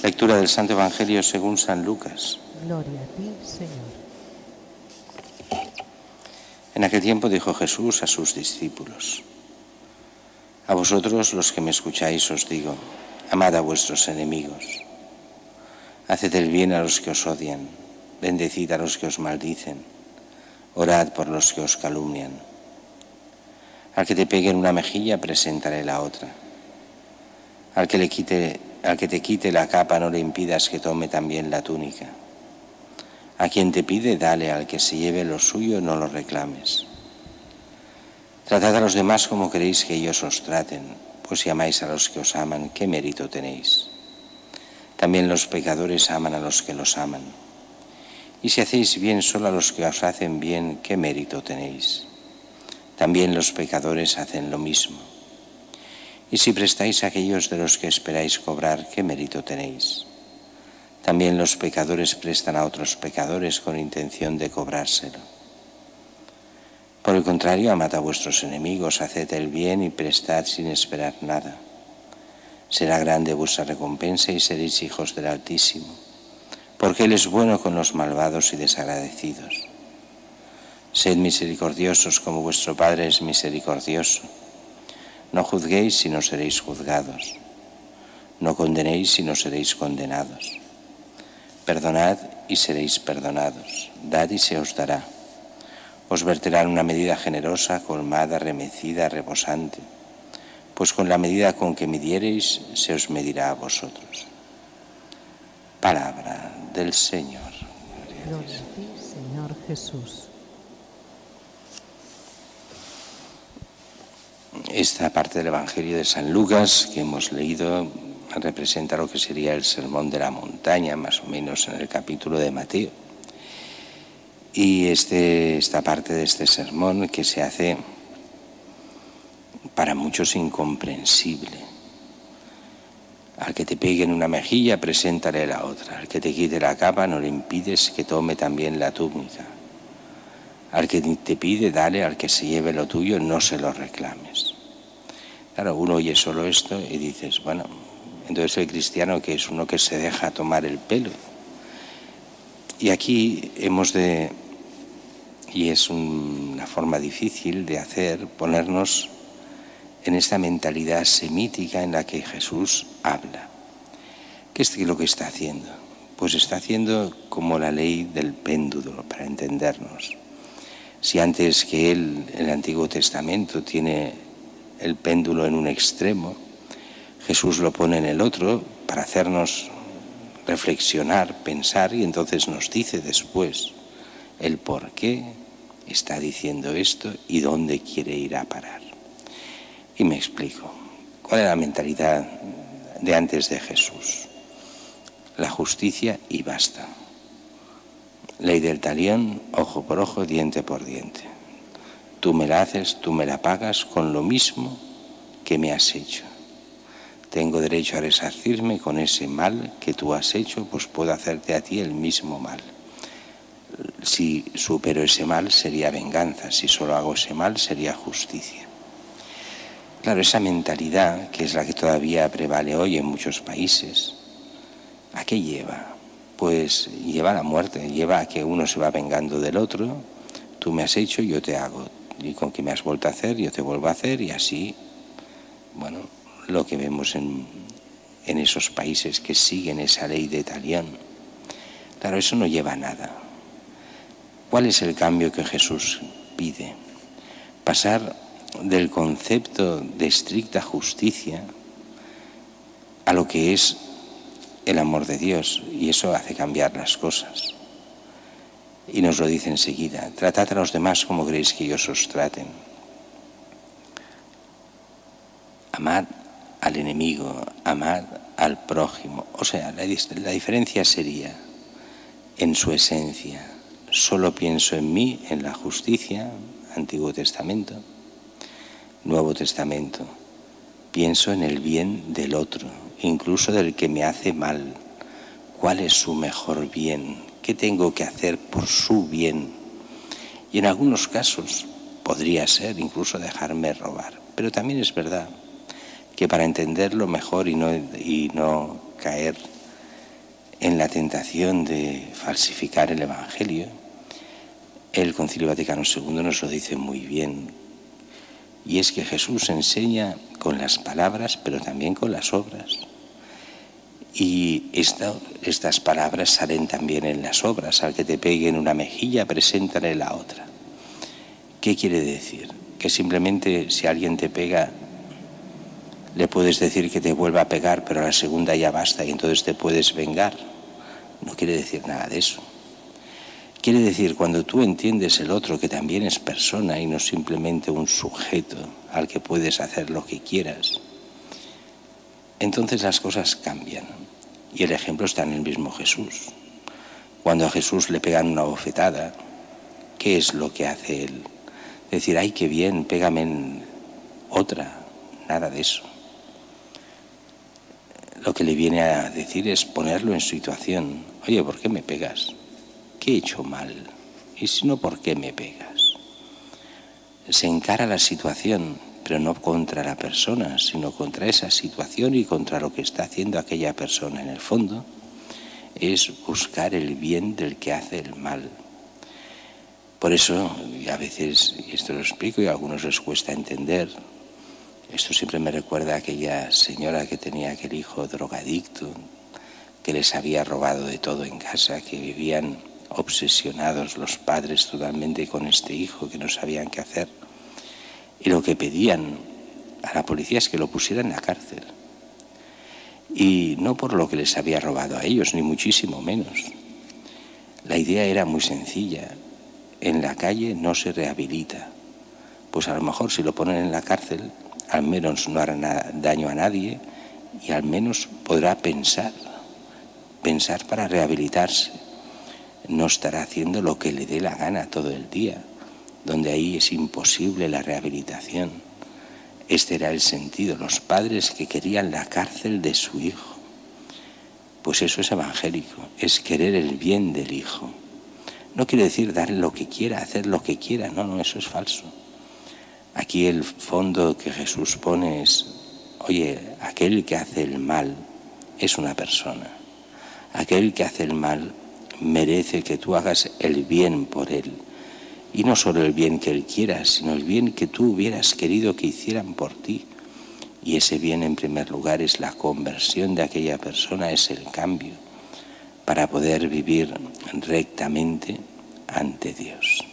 Lectura del Santo Evangelio según San Lucas. Gloria a ti, Señor. En aquel tiempo dijo Jesús a sus discípulos: a vosotros los que me escucháis os digo, amad a vuestros enemigos, haced el bien a los que os odian, bendecid a los que os maldicen, orad por los que os calumnian. Al que te pegue en una mejilla, preséntale la otra. Al que te quite la capa, no le impidas que tome también la túnica. A quien te pide, dale; al que se lleve lo suyo, no lo reclames. Tratad a los demás como queréis que ellos os traten, pues si amáis a los que os aman, ¿qué mérito tenéis? También los pecadores aman a los que los aman. Y si hacéis bien solo a los que os hacen bien, ¿qué mérito tenéis? También los pecadores hacen lo mismo. Y si prestáis a aquellos de los que esperáis cobrar, ¿qué mérito tenéis? También los pecadores prestan a otros pecadores con intención de cobrárselo. Por el contrario, amad a vuestros enemigos, haced el bien y prestad sin esperar nada. Será grande vuestra recompensa y seréis hijos del Altísimo, porque Él es bueno con los malvados y desagradecidos. Sed misericordiosos como vuestro Padre es misericordioso. No juzguéis y no seréis juzgados. No condenéis y no seréis condenados. Perdonad y seréis perdonados. Dad y se os dará. Os verterán una medida generosa, colmada, remecida, rebosante. Pues con la medida con que midiereis, se os medirá a vosotros. Palabra del Señor. Gloria a ti, Señor Jesús. Esta parte del Evangelio de San Lucas que hemos leído representa lo que sería el Sermón de la Montaña, más o menos en el capítulo de Mateo. Y esta parte de este sermón que se hace para muchos incomprensible. Al que te pegue en una mejilla, preséntale la otra. Al que te quite la capa, no le impides que tome también la túnica. Al que te pide, dale; al que se lleve lo tuyo, no se lo reclames. Claro, uno oye solo esto y dices, bueno, entonces el cristiano, que es uno que se deja tomar el pelo. Y aquí y es una forma difícil de hacer, ponernos en esta mentalidad semítica en la que Jesús habla. ¿Qué es lo que está haciendo? Pues está haciendo como la ley del péndulo, para entendernos. Si antes que el Antiguo Testamento tiene el péndulo en un extremo, Jesús lo pone en el otro para hacernos reflexionar, pensar, y entonces nos dice después el por qué está diciendo esto y dónde quiere ir a parar. Y me explico. ¿Cuál era la mentalidad de antes de Jesús? La justicia y basta. Ley del talión, ojo por ojo, diente por diente. Tú me la haces, tú me la pagas con lo mismo que me has hecho. Tengo derecho a resarcirme con ese mal que tú has hecho, pues puedo hacerte a ti el mismo mal. Si supero ese mal sería venganza, si solo hago ese mal sería justicia. Claro, esa mentalidad, que es la que todavía prevale hoy en muchos países, ¿a qué lleva? Pues lleva a la muerte, lleva a que uno se va vengando del otro. Tú me has hecho, yo te hago. Y con que me has vuelto a hacer, yo te vuelvo a hacer, y así, bueno, lo que vemos en esos países que siguen esa ley de talión. Claro, eso no lleva a nada. ¿Cuál es el cambio que Jesús pide? Pasar del concepto de estricta justicia a lo que es el amor de Dios, y eso hace cambiar las cosas. Y nos lo dice enseguida: tratad a los demás como queréis que ellos os traten. Amad al enemigo, amad al prójimo. O sea, la diferencia sería en su esencia. Solo pienso en mí, en la justicia, Antiguo Testamento. Nuevo Testamento, pienso en el bien del otro, incluso del que me hace mal. ¿Cuál es su mejor bien? ¿Qué tengo que hacer por su bien? Y en algunos casos podría ser incluso dejarme robar. Pero también es verdad que para entenderlo mejor y no caer en la tentación de falsificar el Evangelio. El Concilio Vaticano II nos lo dice muy bien, y es que Jesús enseña con las palabras, pero también con las obras. Y estas palabras salen también en las obras. Al que te pegue en una mejilla, preséntale la otra. ¿Qué quiere decir? Que simplemente si alguien te pega, le puedes decir que te vuelva a pegar, pero a la segunda ya basta y entonces te puedes vengar. No quiere decir nada de eso. Quiere decir, cuando tú entiendes el otro que también es persona y no simplemente un sujeto al que puedes hacer lo que quieras, entonces las cosas cambian. Y el ejemplo está en el mismo Jesús. Cuando a Jesús le pegan una bofetada, ¿qué es lo que hace él? Decir, ay, qué bien, pégame en otra. Nada de eso. Lo que le viene a decir es ponerlo en situación. Oye, ¿por qué me pegas? ¿Qué he hecho mal? Y si no, ¿por qué me pegas? Se encara la situación, pero no contra la persona, sino contra esa situación y contra lo que está haciendo aquella persona. En el fondo, es buscar el bien del que hace el mal. Por eso, a veces, y esto lo explico y a algunos les cuesta entender, esto siempre me recuerda a aquella señora que tenía aquel hijo drogadicto, que les había robado de todo en casa, que vivían obsesionados los padres totalmente con este hijo, que no sabían qué hacer. Y lo que pedían a la policía es que lo pusieran en la cárcel. Y no por lo que les había robado a ellos, ni muchísimo menos. La idea era muy sencilla. En la calle no se rehabilita. Pues a lo mejor si lo ponen en la cárcel, al menos no hará daño a nadie y al menos podrá pensar para rehabilitarse. No estará haciendo lo que le dé la gana todo el día, donde ahí es imposible la rehabilitación. Este era el sentido, los padres que querían la cárcel de su hijo. Pues eso es evangélico, es querer el bien del hijo. No quiere decir darle lo que quiera, hacer lo que quiera, no, eso es falso. Aquí el fondo que Jesús pone es, oye, aquel que hace el mal es una persona. Aquel que hace el mal merece que tú hagas el bien por él. Y no solo el bien que él quiera, sino el bien que tú hubieras querido que hicieran por ti. Y ese bien, en primer lugar, es la conversión de aquella persona, es el cambio, para poder vivir rectamente ante Dios.